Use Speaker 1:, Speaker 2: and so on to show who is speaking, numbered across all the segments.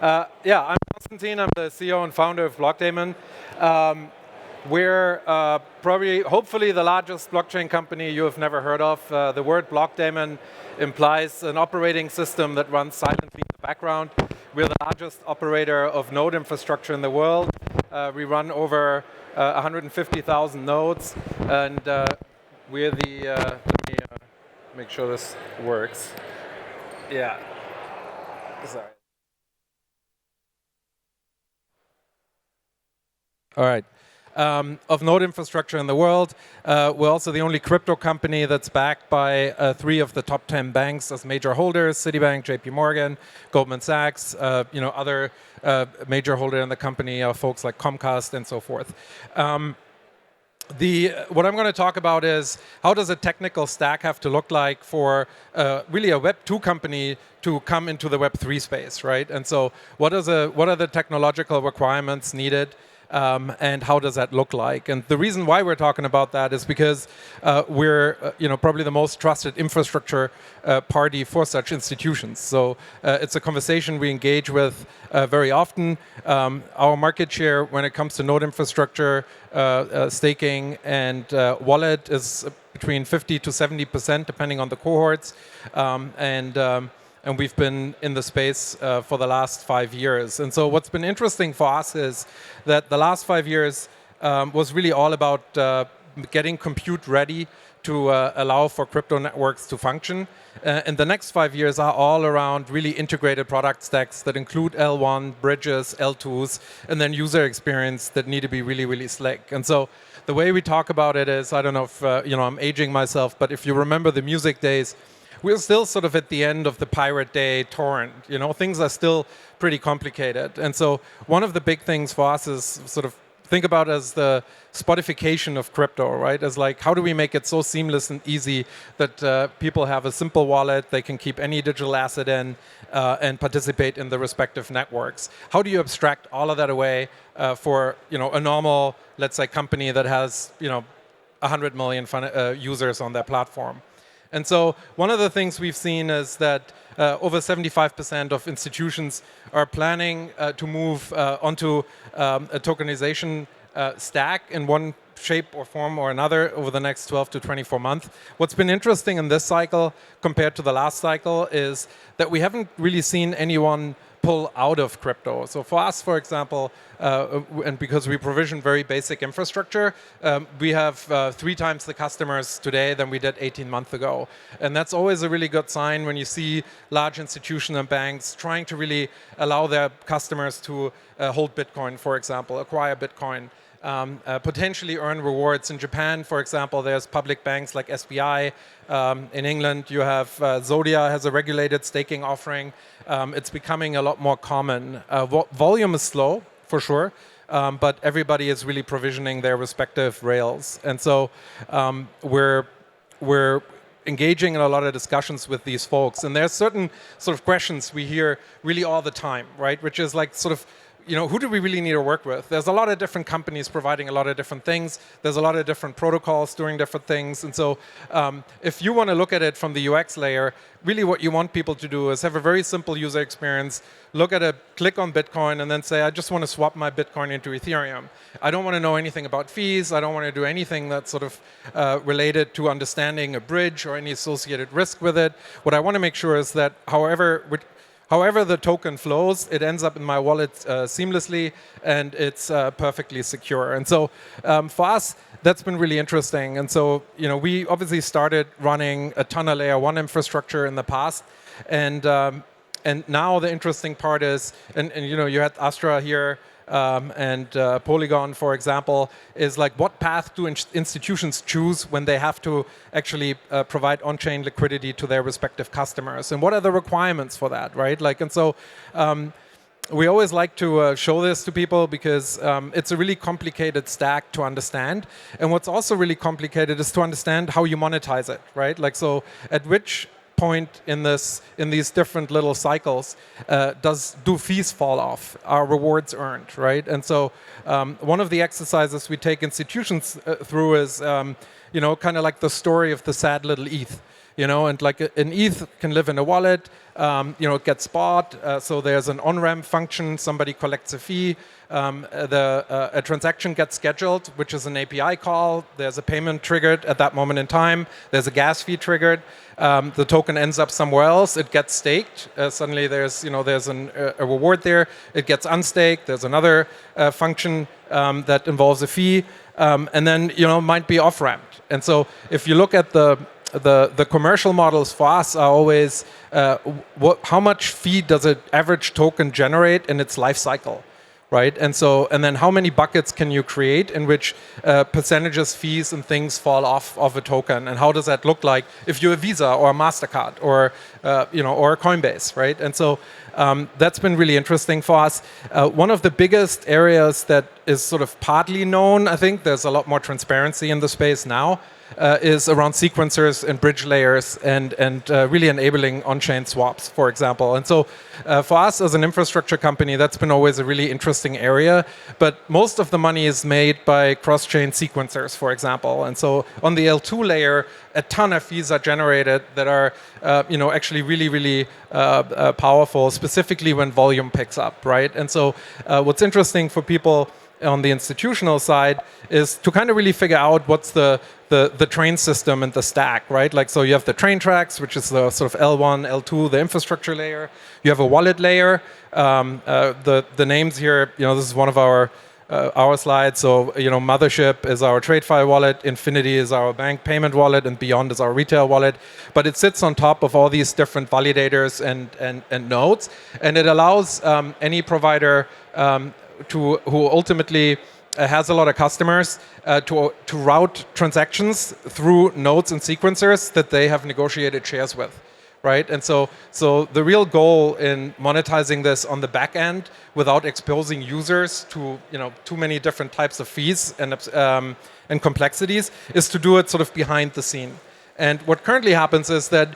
Speaker 1: Yeah, I'm Konstantin. I'm the CEO and founder of Blockdaemon. We're probably, hopefully, the largest blockchain company you have never heard of. The word Blockdaemon implies an operating system that runs silently in the background. We're the largest operator of node infrastructure in the world. We run over 150,000 nodes, and we're the. Let me make sure this works. Yeah. Sorry. All right. Of node infrastructure in the world. We're also the only crypto company that's backed by 3 of the top 10 banks as major holders: Citibank, JP Morgan, Goldman Sachs. Other major holder in the company are folks like Comcast and so forth. What I'm going to talk about is how does a technical stack have to look like for really a Web2 company to come into the Web3 space, right? And so what are the technological requirements needed? And how does that look like? And the reason why we're talking about that is because we're probably the most trusted infrastructure party for such institutions. So it's a conversation we engage with very often. Our market share when it comes to node infrastructure, staking, and wallet is between 50 to 70%, depending on the cohorts. And we've been in the space for the last 5 years. And so what's been interesting for us is that the last 5 years was really all about getting compute ready to allow for crypto networks to function. And the next 5 years are all around really integrated product stacks that include L1, bridges, L2s, and then user experience that need to be really, really slick. And so the way we talk about it is, I don't know if I'm aging myself, but if you remember the music days, we're still sort of at the end of the Pirate Day torrent. Things are still pretty complicated. And so one of the big things for us is sort of think about as the Spotification of crypto, right? As like, how do we make it so seamless and easy that people have a simple wallet, they can keep any digital asset in and participate in the respective networks? How do you abstract all of that away for a normal, let's say, company that has 100 million users on their platform? And so one of the things we've seen is that over 75% of institutions are planning to move onto a tokenization stack in one shape or form or another over the next 12 to 24 months. What's been interesting in this cycle compared to the last cycle is that we haven't really seen anyone pull out of crypto. So for us, for example, and because we provision very basic infrastructure, we have 3 times the customers today than we did 18 months ago. And that's always a really good sign when you see large institutions and banks trying to really allow their customers to hold Bitcoin, for example, acquire Bitcoin. Potentially earn rewards. In Japan, for example, there's public banks like SBI. In England, you have Zodia has a regulated staking offering. It's becoming a lot more common. Volume is slow, for sure, but everybody is really provisioning their respective rails. And so we're engaging in a lot of discussions with these folks. And there's certain sort of questions we hear really all the time, right? Which is like sort of, who do we really need to work with? There's a lot of different companies providing a lot of different things. There's a lot of different protocols doing different things. And so if you want to look at it from the UX layer, really what you want people to do is have a very simple user experience, click on Bitcoin, and then say, I just want to swap my Bitcoin into Ethereum. I don't want to know anything about fees. I don't want to do anything that's sort of related to understanding a bridge or any associated risk with it. What I want to make sure is that however the token flows, it ends up in my wallet seamlessly, and it's perfectly secure. And so for us, that's been really interesting. And so we obviously started running a ton of layer 1 infrastructure in the past. And now the interesting part is, and you had Astra here, and Polygon, for example, is like what path do institutions choose when they have to actually provide on-chain liquidity to their respective customers, and what are the requirements for that, right? And so we always like to show this to people because it's a really complicated stack to understand, and what's also really complicated is to understand how you monetize it, right? So at which point in these different little cycles do fees fall off? Are rewards earned, right? And so one of the exercises we take institutions through is kind of like the story of the sad little ETH. And like an ETH can live in a wallet, it gets bought, so there's an on-ramp function, somebody collects a fee, a transaction gets scheduled, which is an API call, there's a payment triggered at that moment in time, there's a gas fee triggered, the token ends up somewhere else, it gets staked, suddenly there's a reward there, it gets unstaked, there's another function that involves a fee, and then might be off-ramped. And so if you look at the commercial models for us are always how much fee does an average token generate in its life cycle, right? And then how many buckets can you create in which percentages, fees, and things fall off of a token, and how does that look like if you're a Visa or a Mastercard or or a Coinbase, right? And so that's been really interesting for us. One of the biggest areas that is sort of partly known, I think, there's a lot more transparency in the space now, is around sequencers and bridge layers and really enabling on-chain swaps, for example. And so for us as an infrastructure company, that's been always a really interesting area. But most of the money is made by cross-chain sequencers, for example. And so on the L2 layer, a ton of fees are generated that are actually really, really powerful, specifically when volume picks up, right? And so what's interesting for people on the institutional side is to kind of really figure out what's the train system and the stack, right? Like, so you have the train tracks, which is the sort of L1, L2, the infrastructure layer. You have a wallet layer. The names here, this is one of our slides. So, Mothership is our TradeFi wallet, Infinity is our bank payment wallet, and Beyond is our retail wallet. But it sits on top of all these different validators and nodes, and it allows any provider who ultimately has a lot of customers to route transactions through nodes and sequencers that they have negotiated shares with, right? And so the real goal in monetizing this on the back end without exposing users to too many different types of fees and complexities is to do it sort of behind the scene. And what currently happens is that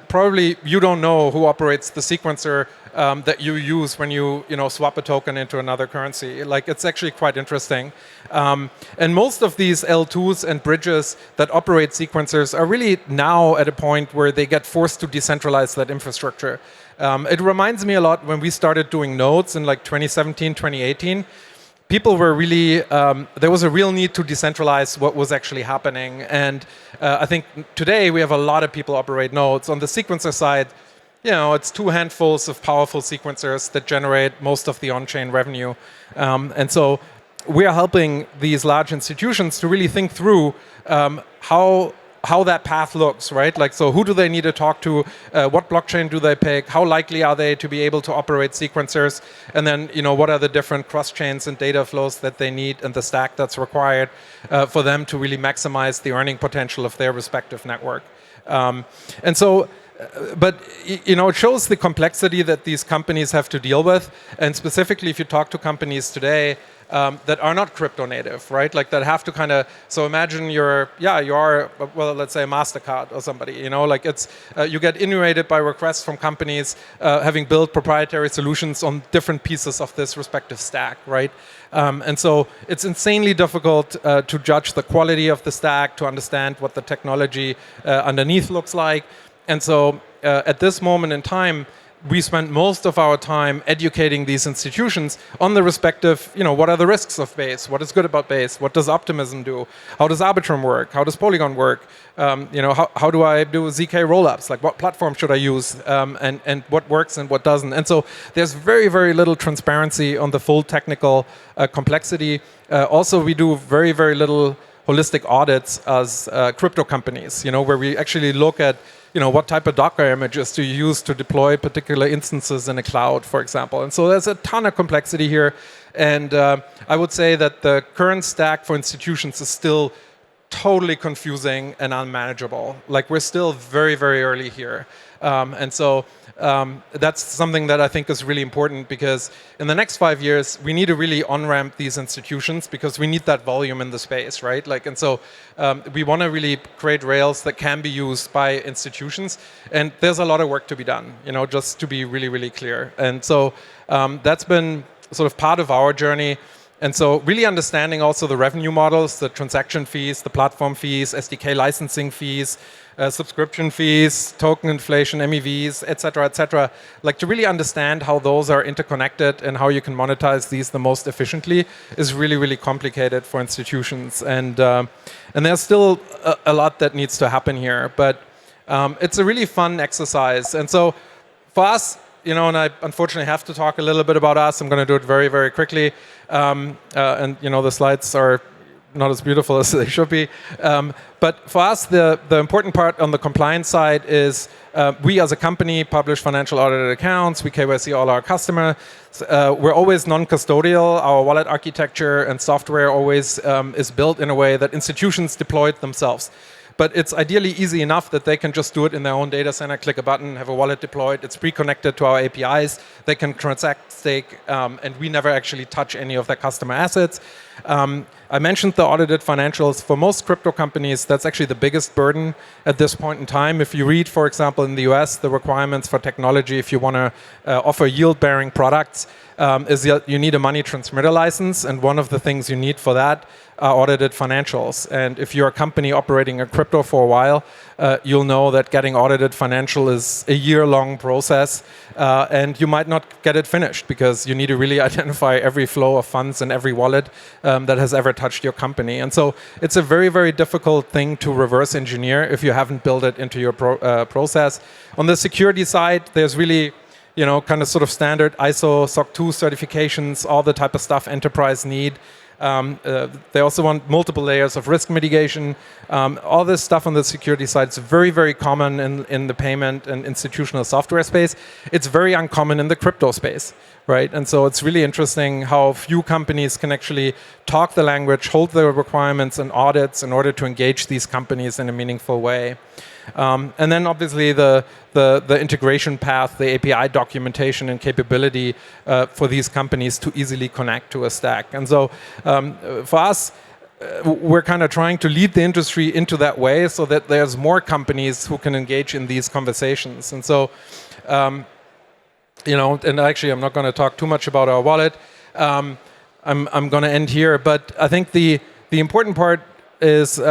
Speaker 1: probably you don't know who operates the sequencer that you use when you swap a token into another currency. Like, it's actually quite interesting. And most of these L2s and bridges that operate sequencers are really now at a point where they get forced to decentralize that infrastructure. It reminds me a lot when we started doing nodes in like 2017, 2018. People were really, there was a real need to decentralize what was actually happening. And I think today we have a lot of people operate nodes. On the sequencer side, it's two handfuls of powerful sequencers that generate most of the on-chain revenue. And so we are helping these large institutions to really think through how that path looks, right? Like, so who do they need to talk to? What blockchain do they pick? How likely are they to be able to operate sequencers? And then, what are the different cross chains and data flows that they need and the stack that's required for them to really maximize the earning potential of their respective network? And so, but it shows the complexity that these companies have to deal with. And specifically, if you talk to companies today that are not crypto native, right? Like, that have to kind of, so imagine you are, well, let's say a Mastercard or somebody, like it's, you get inundated by requests from companies having built proprietary solutions on different pieces of this respective stack, right? And so it's insanely difficult to judge the quality of the stack, to understand what the technology underneath looks like. And so at this moment in time, we spend most of our time educating these institutions on the respective, what are the risks of Base? What is good about Base? What does Optimism do? How does Arbitrum work? How does Polygon work? How do I do ZK rollups? Like, what platform should I use? And what works and what doesn't? And so there's very, very little transparency on the full technical complexity. Also, we do very, very little holistic audits as crypto companies, where we actually look at what type of Docker images do you use to deploy particular instances in a cloud, for example. And so there's a ton of complexity here. And I would say that the current stack for institutions is still totally confusing and unmanageable. Like, we're still very, very early here. And so that's something that I think is really important, because in the next 5 years, we need to really on-ramp these institutions, because we need that volume in the space, right? Like, and so we want to really create rails that can be used by institutions, and there's a lot of work to be done, just to be really, really clear. And so that's been sort of part of our journey. And so really understanding also the revenue models, the transaction fees, the platform fees, SDK licensing fees, subscription fees, token inflation, MEVs, et cetera, like to really understand how those are interconnected and how you can monetize these the most efficiently is really, really complicated for institutions. And there's still a lot that needs to happen here, but it's a really fun exercise. And so for us, and I unfortunately have to talk a little bit about us. I'm going to do it very, very quickly. And the slides are not as beautiful as they should be. But for us, the important part on the compliance side is we as a company publish financial audited accounts. We KYC all our customers. We're always non-custodial. Our wallet architecture and software always is built in a way that institutions deploy it themselves. But it's ideally easy enough that they can just do it in their own data center, click a button, have a wallet deployed. It's pre-connected to our APIs. They can transact, stake, and we never actually touch any of their customer assets. I mentioned the audited financials. For most crypto companies, that's actually the biggest burden at this point in time. If you read, for example, in the US, the requirements for technology, if you want to offer yield-bearing products, is that you need a money transmitter license, and one of the things you need for that are audited financials. And if you're a company operating a crypto for a while, you'll know that getting audited financial is a year-long process, and you might not get it finished because you need to really identify every flow of funds in every wallet that has ever touched your company. And so it's a very, very difficult thing to reverse engineer if you haven't built it into your process. On the security side, there's really kind of sort of standard ISO, SOC 2 certifications, all the type of stuff enterprise need. They also want multiple layers of risk mitigation. All this stuff on the security side is very, very common in the payment and institutional software space. It's very uncommon in the crypto space, right? And so it's really interesting how few companies can actually talk the language, hold the requirements and audits in order to engage these companies in a meaningful way. And then obviously the integration path, the API documentation and capability for these companies to easily connect to a stack. And so for us, we're kind of trying to lead the industry into that way so that there's more companies who can engage in these conversations. And so, and actually I'm not going to talk too much about our wallet. I'm going to end here, but I think the important part is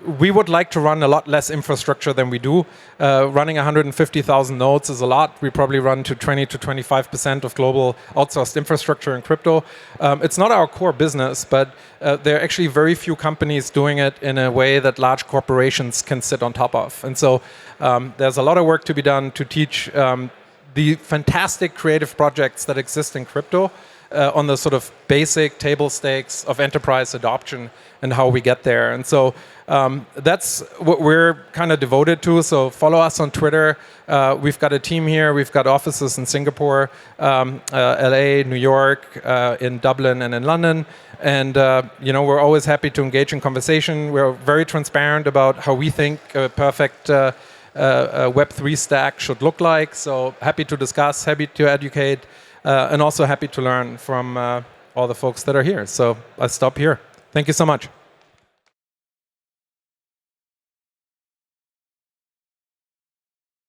Speaker 1: we would like to run a lot less infrastructure than we do. Running 150,000 nodes is a lot. We probably run to 20 to 25% of global outsourced infrastructure in crypto. It's not our core business, but there are actually very few companies doing it in a way that large corporations can sit on top of. And so there's a lot of work to be done to teach the fantastic creative projects that exist in crypto on the sort of basic table stakes of enterprise adoption and how we get there. And so that's what we're kind of devoted to. So follow us on Twitter. We've got a team here. We've got offices in Singapore, LA, New York, in Dublin, and in London. And we're always happy to engage in conversation. We're very transparent about how we think a perfect Web3 stack should look like. So happy to discuss, happy to educate, and also happy to learn from all the folks that are here. So I'll stop here. Thank you so much.